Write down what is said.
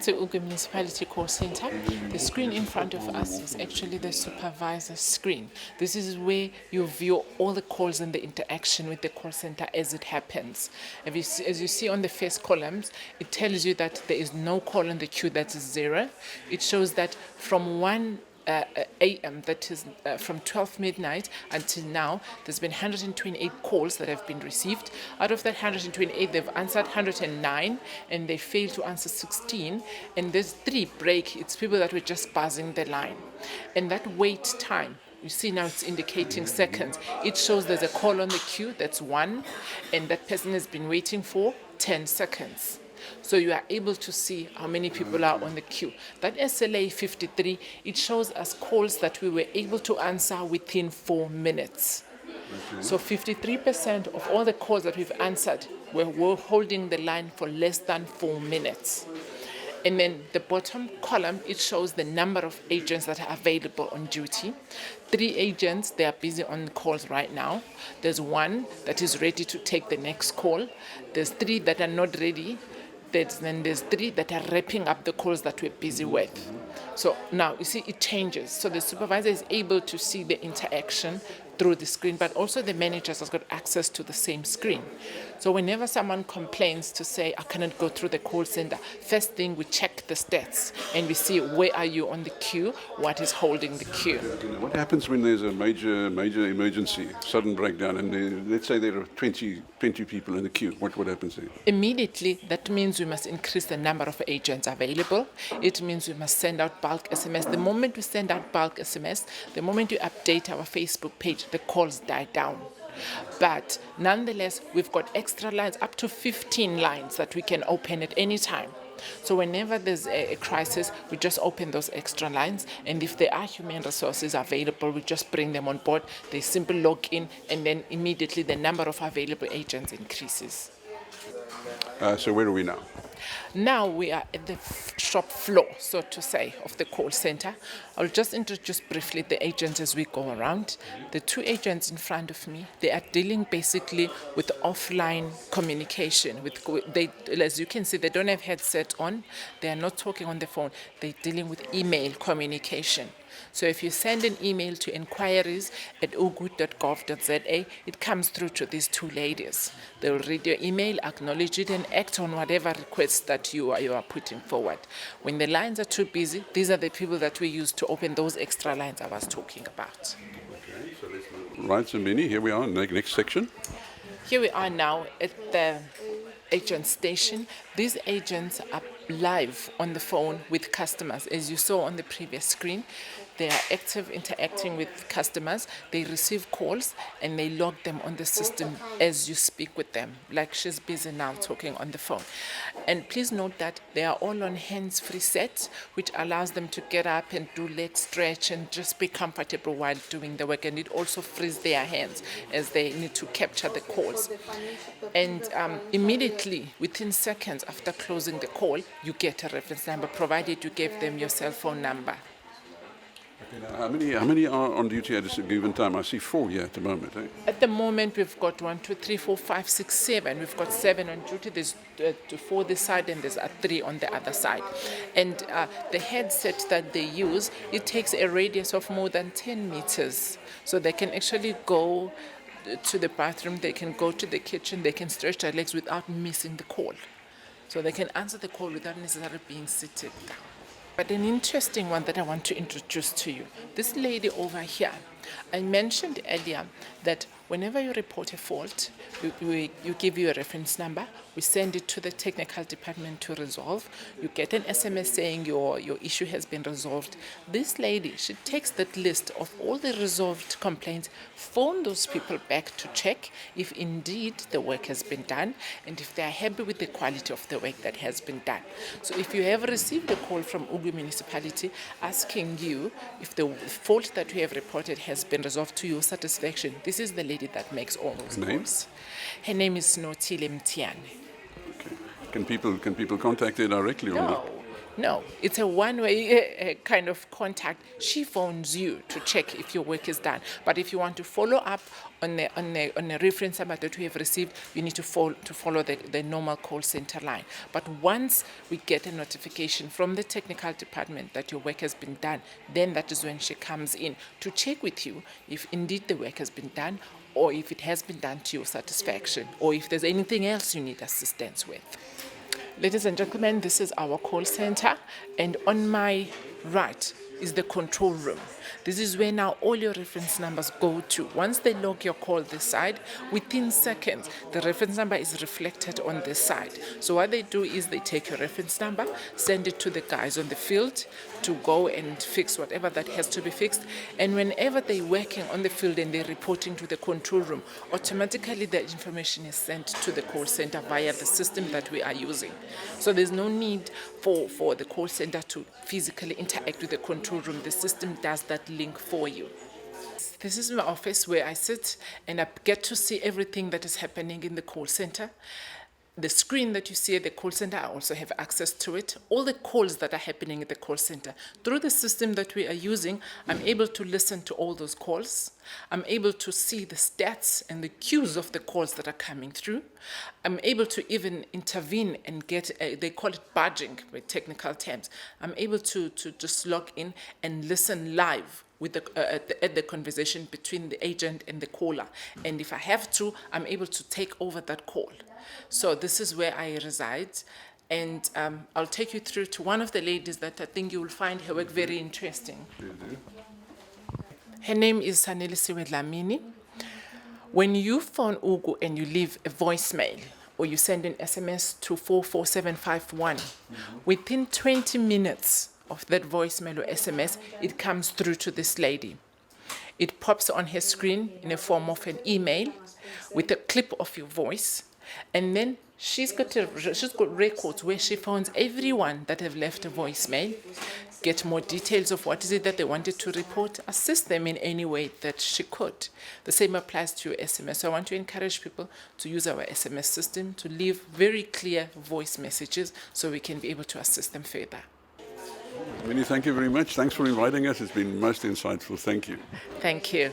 to UGU Municipality Call Center. The screen in front of us is actually the supervisor screen. This is where you view all the calls and the interaction with the call center as it happens. As you see on the first columns, it tells you that there is no call in the queue that is 0. It shows that from 1 a.m., that is from 12 midnight until now, there's been 128 calls that have been received. Out of that 128, they've answered 109 and they failed to answer 16. And there's 3 break. It's people that were just buzzing the line. And that wait time, you see now it's indicating seconds. It shows there's a call on the queue, that's 1, and that person has been waiting for 10 seconds. So you are able to see how many people are on the queue. That SLA 53, it shows us calls that we were able to answer within 4 minutes. Okay. So 53% of all the calls that we've answered were holding the line for less than 4 minutes. And then the bottom column, it shows the number of agents that are available on duty. 3 agents, they are busy on calls right now. There's 1 that is ready to take the next call. There's 3 that are not ready. Then there's 3 that are wrapping up the calls that we're busy with. So now you see it changes. So the supervisor is able to see the interaction through the screen, but also the managers has got access to the same screen. So whenever someone complains to say, I cannot go through the call center, first thing we check the stats and we see where are you on the queue, what is holding the queue. What happens when there's a major emergency, sudden breakdown, and let's say there are 20 people in the queue? What happens then? Immediately, that means we must increase the number of agents available. It means we must send out bulk SMS. The moment we send out bulk SMS, the moment you update our Facebook page, the calls die down. But nonetheless, we've got extra lines, up to 15 lines that we can open at any time. So whenever there's a crisis, we just open those extra lines, and if there are human resources available, we just bring them on board. They simply log in, and then immediately the number of available agents increases. So where are we now? Now we are at the shop floor, so to say, of the call center. I'll just introduce briefly the agents as we go around. The 2 agents in front of me, they are dealing basically with offline communication. As you can see, they don't have headset on. They are not talking on the phone. They're dealing with email communication. So if you send an email to inquiries@ugu.gov.za, it comes through to these 2 ladies. They'll read your email, acknowledge it, and act on whatever requests that you are putting forward. When the lines are too busy, these are the people that we use to open those extra lines I was talking about. Okay, so let's move. Right, so Minnie, here we are in the next section. Here we are now at the agent station. These agents are live on the phone with customers. As you saw on the previous screen, they are active interacting with customers. They receive calls and they log them on the system as you speak with them, like she's busy now talking on the phone. And please note that they are all on hands-free set, which allows them to get up and do leg stretch and just be comfortable while doing the work. And it also frees their hands as they need to capture the calls. And immediately, within seconds after closing the call, you get a reference number, provided you gave them your cell phone number. How many are on duty at a given time? I see 4 here at the moment. Eh? At the moment, we've got 1, 2, 3, 4, 5, 6, 7. We've got 7 on duty. There's 4 this side and there's 3 on the other side. And the headset that they use, it takes a radius of more than 10 meters. So they can actually go to the bathroom, they can go to the kitchen, they can stretch their legs without missing the call. So they can answer the call without necessarily being seated down. But an interesting one that I want to introduce to you, this lady over here, I mentioned earlier that whenever you report a fault, you give you a reference number, we send it to the technical department to resolve. You get an SMS saying your issue has been resolved. This lady, she takes that list of all the resolved complaints, phone those people back to check if indeed the work has been done and if they are happy with the quality of the work that has been done. So if you have received a call from UGU Municipality asking you if the fault that you have reported has been resolved to your satisfaction, this is the lady that makes all those calls. Her name is Notile Mtiane. Okay. Can people contact her directly? No. No, it's a one-way kind of contact. She phones you to check if your work is done. But if you want to follow up on the reference number that we have received, you need to follow the normal call center line. But once we get a notification from the technical department that your work has been done, then that is when she comes in to check with you if indeed the work has been done, or if it has been done to your satisfaction, or if there's anything else you need assistance with. Ladies and gentlemen, this is our call center, and on my right is the control room. This is where now all your reference numbers go to. Once they log your call this side, within seconds, the reference number is reflected on this side. So what they do is they take your reference number, send it to the guys on the field to go and fix whatever that has to be fixed. And whenever they're working on the field and they're reporting to the control room, automatically the information is sent to the call center via the system that we are using. So there's no need for the call center to physically interact with the control room. The system does that link for you. This is my office where I sit and I get to see everything that is happening in the call center. The screen that you see at the call center, I also have access to it. All the calls that are happening at the call center. Through the system that we are using, I'm able to listen to all those calls. I'm able to see the stats and the queues of the calls that are coming through. I'm able to even intervene and get, they call it badging with technical terms. I'm able to just log in and listen live with at the conversation between the agent and the caller. And if I have to, I'm able to take over that call. So this is where I reside, and I'll take you through to one of the ladies that I think you will find her work very interesting. Her name is Sanelisiwe Dlamini. When you phone UGU and you leave a voicemail or you send an SMS to 44751, within 20 minutes of that voicemail or SMS, it comes through to this lady. It pops on her screen in a form of an email with a clip of your voice. And then she's got records where she phones everyone that have left a voicemail, get more details of what is it that they wanted to report, assist them in any way that she could. The same applies to your SMS. So I want to encourage people to use our SMS system to leave very clear voice messages so we can be able to assist them further. Winnie, thank you very much. Thanks for inviting us. It's been most insightful. Thank you. Thank you.